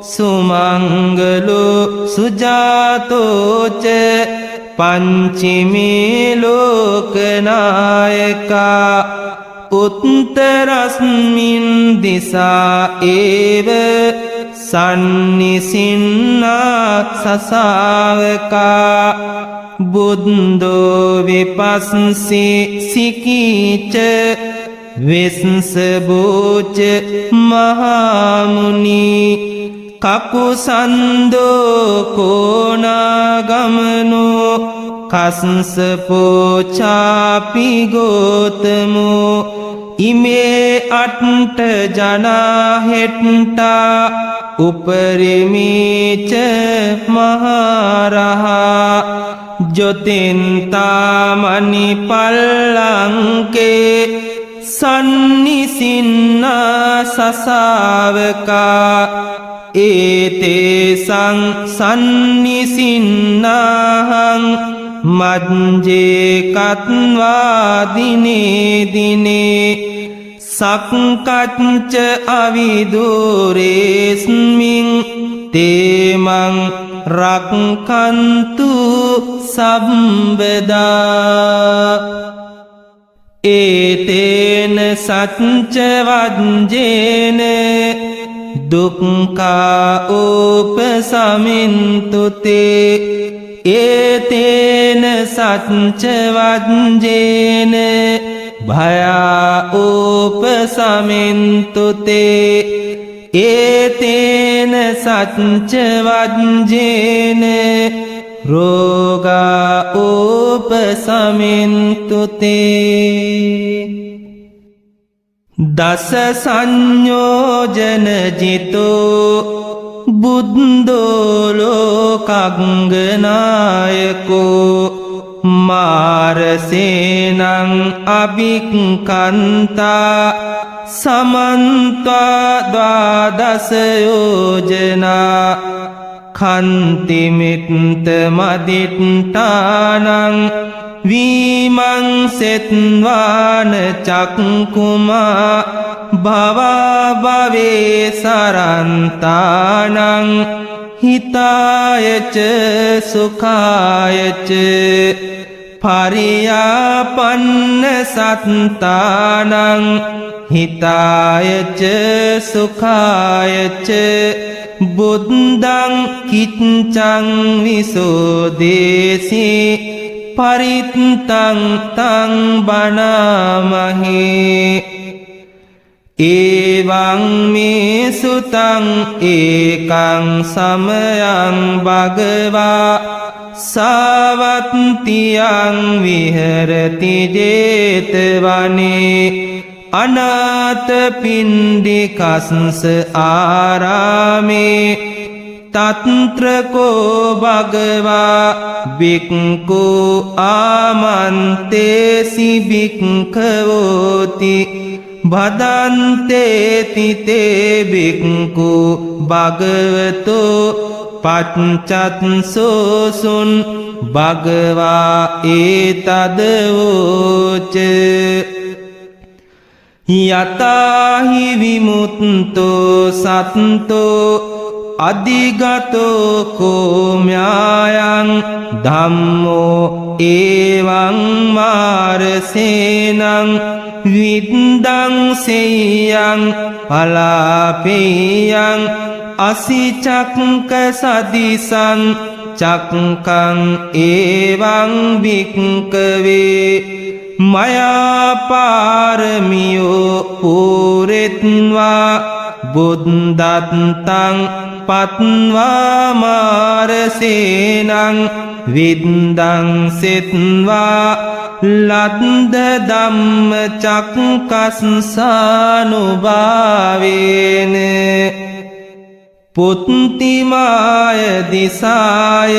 සුමංගලු සුජාතෝච පංචිමේ ලෝකනායකා උත්තරස්මින් දිසා ඒව සන්නිසින්නා සසාවකා බුද්ධෝ විපස්සී සිකීච වෙස්සබෝච මහාමුනි කකුසන්දෝ කෝනාගමනෝ කස්සපෝචාපි ගෝතමෝ ඉමේ අට්ට ජනාහෙට්ටා උපරිමීච මහරහා ජොතින්තාමනි පල්ලංකේ සන්නිසින්නා සසාවකා ඒතේසං සන්නිසින්නාහං මජ්ජේ කත්වා දිනේ දිනේ සක්කච්ච අවිදුරේස්මින් තේමං රක්කන්තු සම්බදා ඒතේන සච්ච වජ්ජේන දුක්ඛා උපසමින්තුතේ ඒතේන සච්ච වජ්ජේන භයා උපසමින්තුතේ ඒතේන සච්ච වජ්ජේන රෝගා උපසමින්තුතේ දස සංයෝජන ජිතෝ බුද්ධෝ ලෝකග්ගනායකෝ මාරසේනං අභික්ඛන්තා සමන්ත්වා ද්වාදස යෝජනා කන්තිමිත්ත මදිට්ඨානං වීමං සෙත්වාන චක්කුමා භවා භවේ සරන්තානං හිතායච සුඛායච පරියාපන්න සත්තානං හිතායච සුඛායච බුද්ධං කිච්ඡං විසෝදේසී පරිත්තං තං බණාමහේ එවං මේ සුතං ඒකං සමයං භගවා සාවත්තියං විහෙරති ජේතවනේ අනාථ පිණ්ඩිකස්ස ආරාමේ තත්ත්‍රකෝ භගවා බික්ඛු ආමන්තේසි බික්ඛවෝති භදන්තේති තේ බික්ඛු භගවතෝ පච්චත්සෝසුන් භගවා ඒතදවෝච යතාහි විමුක්තෝ සත්තෝ අධිගතෝ කෝම්‍යායං ධම්මෝ එවං මාරසේනං විද්දං සෙය්‍යං පලාපේයං අසිචක්ක සදිසං චක්කං එවං භික්ඛවේ මයා පාරමියෝ පුරෙත්වා බුද්ධත්තං පත්වා මාරසේනං විද්දං සෙත්වා ලද්ද ධම්ම චක්කස්සානුභාවේන පුත්තිමාය දිසාය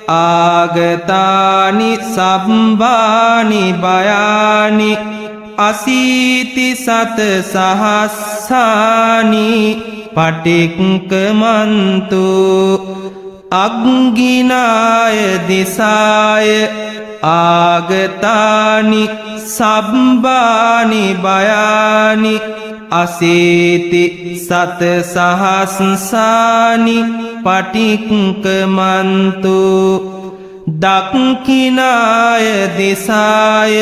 ආගතානි සම්බානි බයානි අසීති සත සහස්සානි පටික්කමන්තු අග්ගිනාය දිසාය ආගතානි සබ්බානි බයානි අසීති සත සහස්සානි පටික්කමන්තු දක්ඛිනාය දිසාය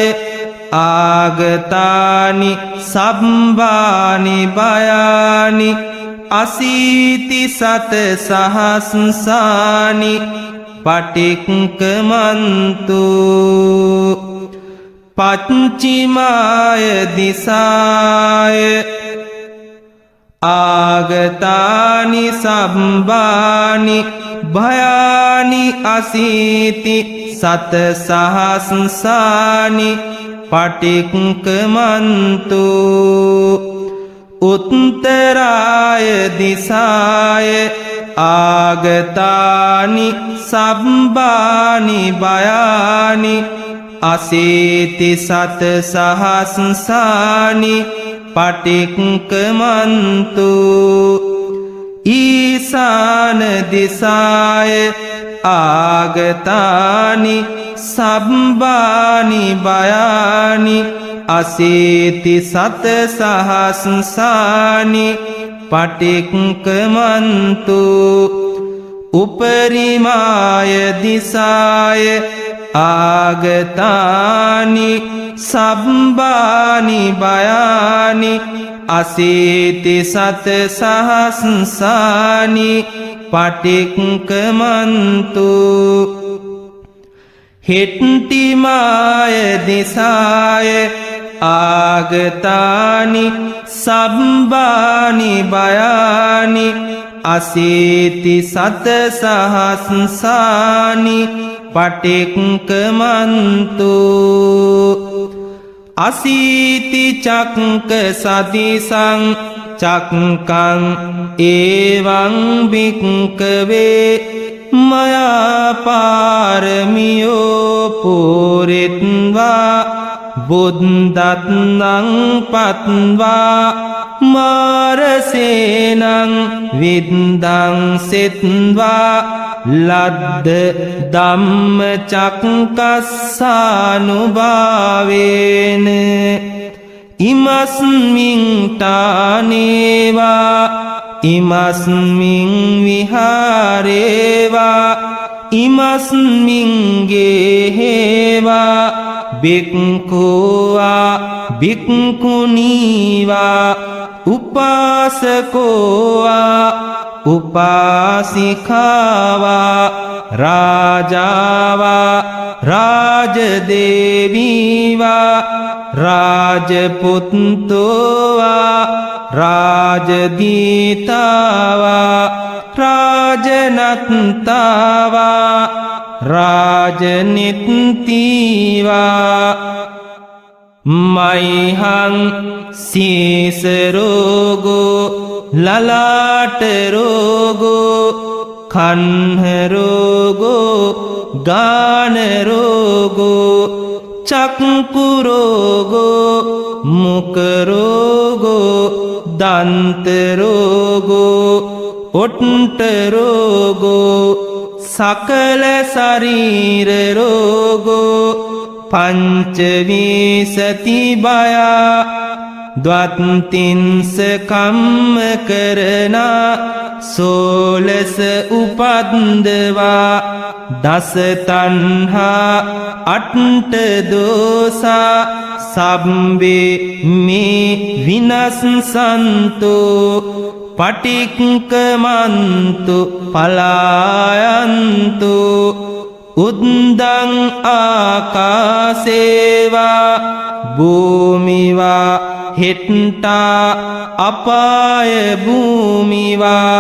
ආගතානි සබ්බානි බයානි අසීති සත සහස්සානි පටික්කමන්තු පච්චිමාය දිසාය ආගතානි සබ්බානි භයානි අසීති සත සහස්සානි පටික්කමන්තු උත්තරාය දිසාය ආගතානි සබ්බානි භයානි අසීති සත සහස්සානි පටික්කමන්තු ඊසාන දිසාය ආගතානි සබ්බානි භයානි අසීති සත සහස්සානි පටික්කමන්තු උපරිමාය දිසාය ආගතානි සබ්බානි භයානි අසීති සත සහස්සානි පටික්කමන්තු හිට්ටිමාය දිසාය ආගතානි සබ්බානි භයානි අසීති සත සහස්සානි පටික්කමන්තු අසීති චක්ක සදිසං චක්කං ඒවං භික්කවේ මයා පාරමියෝ පුරිත්වා බුද්ධත්නං පත්වා මාරසේනං විද්දං සිත්වා ලද්ද ධම්ම චක්කස්සානුභාවේන ඉමස්මින් තානේවා ඉමස්මින් විහාරේවා ඉමස්මින් ගේහෙවා බික්ඛුවා බික්ඛුනීවා උපාසකෝවා උපාසිකාවා රාජාවා රාජදේවීවා රාජපුත්තෝවා රාජදීතාවා රාජනත්තාවා රාජනිත්තිවා මයිහං සීසරෝගෝ ලලාටරෝගෝ කන්හරෝගෝ ගානරෝගෝ චක්කුරෝගෝ මුකරෝගෝ දන්තරෝගෝ ඔට්ටරෝගෝ සකල ශරීරරෝගෝ පංචවිසති බයා ද්වත්තින්ස කම්ම කරනා සෝලස උපද්දවා දස තණ්හා අට්ඨ දෝසා සබ්බේ මේ විනස්සන්තු පටික්කමන්තු පලායන්තු උද්දං ආකාසේවා භූමිවා හිට්ටා අපාය භූමිවා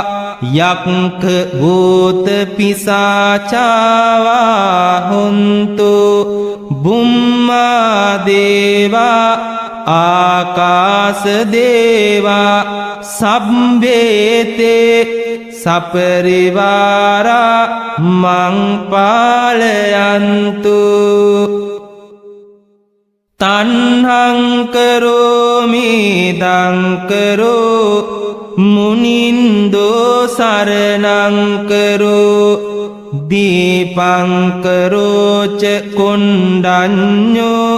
යක්ඛ භූත පිසාචාවා හොන්තු බුම්මා දේවා ආකාස දේවා සබ්බේතේ සපරිවාරා මං පාලයන්තු තණ්හං කරෝමි දං කරෝ මුනින්දෝ සරණං කරෝ දීපංකරෝච කොණ්ඩඤ්ඤෝ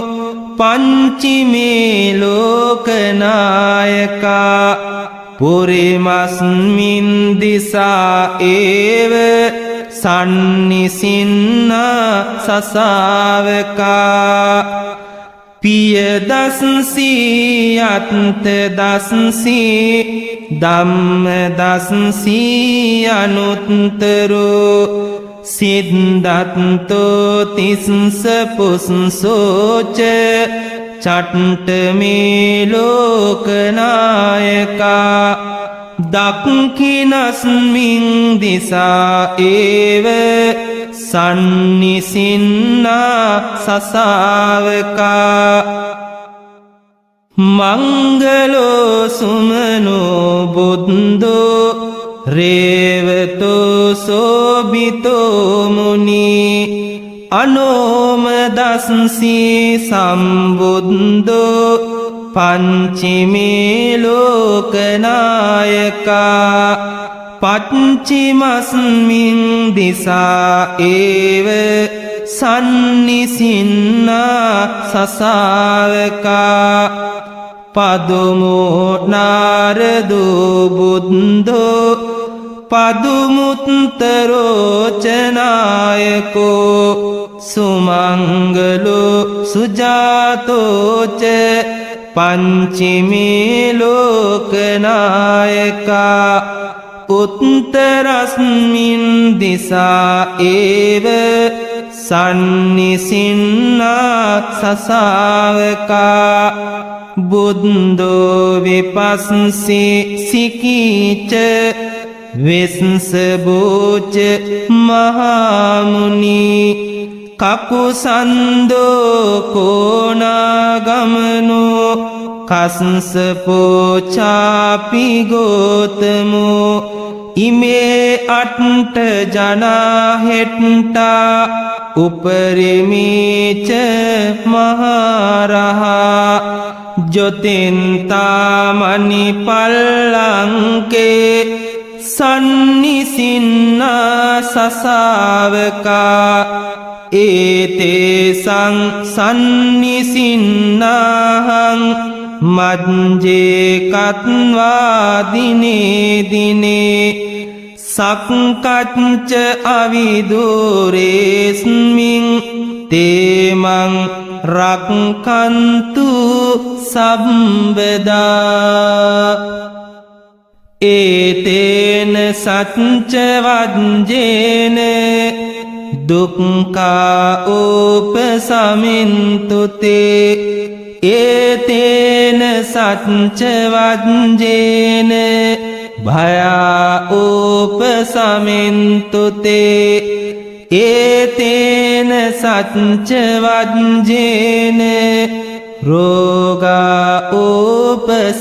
පංචිමේ ලෝකනායකා පුරිමස්මින් දිසා ඒව සන්නිසින්නා සසාවකා පිය දස්සී අත්ත දස්සී ධම්ම දස්සී අනුත්තරෝ සිද්ධත්තෝ තිස්ස පුස්සෝච චට්ට මේ ලෝකනායකා දක්ඛිනස්මින් දිසා ඒව සන්නිසින්නා සසාවකා මංගලෝ සුමනෝ බුද්ධෝ රේවතෝ සෝබිතෝ මුනි අනෝමදස්සී සම්බුද්ධෝ පංචිමේ ලෝකනායකා පච්චිමස්මින් දිසා ඒව සන්නිසින්නා සසාවකා පදුමෝ නාරදෝ බුද්ධෝ පදුමුත්තරෝචනායකෝ සුමංගලෝ සුජාතෝච පංචිමේ ලෝකනායකා උත්තරස්මින් දිසා ඒව සන්නිසින්නා සසාවකා බුද්ධෝ විපස්සී සිකීච විස්සබෝච මහාමුනි කකුසන්දෝ කෝනාගමනෝ කස්සපෝචාපි ගෝතමෝ ඉමේ අට්ට ජනාහෙට්ටා උපරිමීච මහරහා ජොතින්තාමනි පල්ලංකේ සන්නිසින්නා සසාවකා ඒතේසං සන්නිසින්නාහං මජ්ජේ කත්වා දිනේ දිනේ සක්කච්ච අවිදුරේස්මින් තේමං රක්ඛන්තු සම්බදා ඒතේන සච්ච වජ්ජේන දුක්ඛා උපසමින්තුතේ ඒතේන සච්ච වජ්ජේන භයා උපසමින්තුතේ ඒතේන සච්ච වජ්ජේන රෝගා උපසමින්තුතේ